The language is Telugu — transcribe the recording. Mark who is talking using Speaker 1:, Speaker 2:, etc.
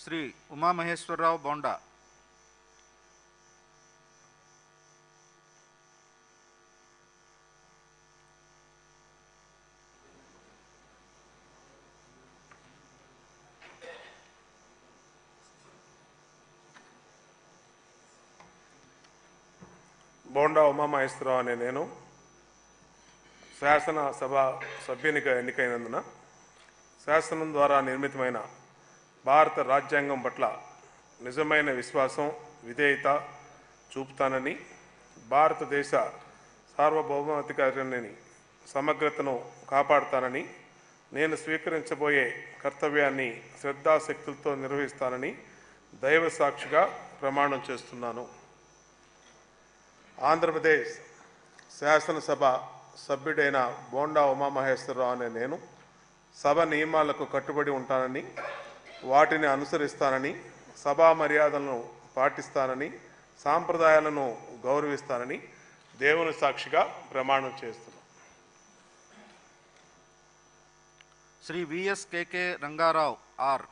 Speaker 1: శ్రీ ఉమామహేశ్వరరావు బోండా.
Speaker 2: బోండా ఉమామహేశ్వరరావు అనే నేను శాసనసభ సభ్యునిగా ఎన్నికైనందున శాసనం ద్వారా నిర్మితమైన భారత రాజ్యాంగం పట్ల నిజమైన విశ్వాసం, విధేయత చూపుతానని, భారతదేశ సార్వభౌమాధికారాన్ని సమగ్రతను కాపాడుతానని, నేను స్వీకరించబోయే కర్తవ్యాన్ని శ్రద్ధాశక్తులతో నిర్వహిస్తానని దైవ సాక్షిగా ప్రమాణం చేస్తున్నాను. ఆంధ్రప్రదేశ్ శాసనసభ సభ్యుడైన బోండా ఉమామహేశ్వరరావు అనే నేను సభ నియమాలకు కట్టుబడి ఉంటానని, వాటిని అనుసరిస్తానని, సభా మర్యాదలను పాటిస్తానని, సాంప్రదాయాలను గౌరవిస్తానని దేవుని సాక్షిగా ప్రమాణం చేస్తున్నాను.
Speaker 1: Shri V S K K Rangarao are.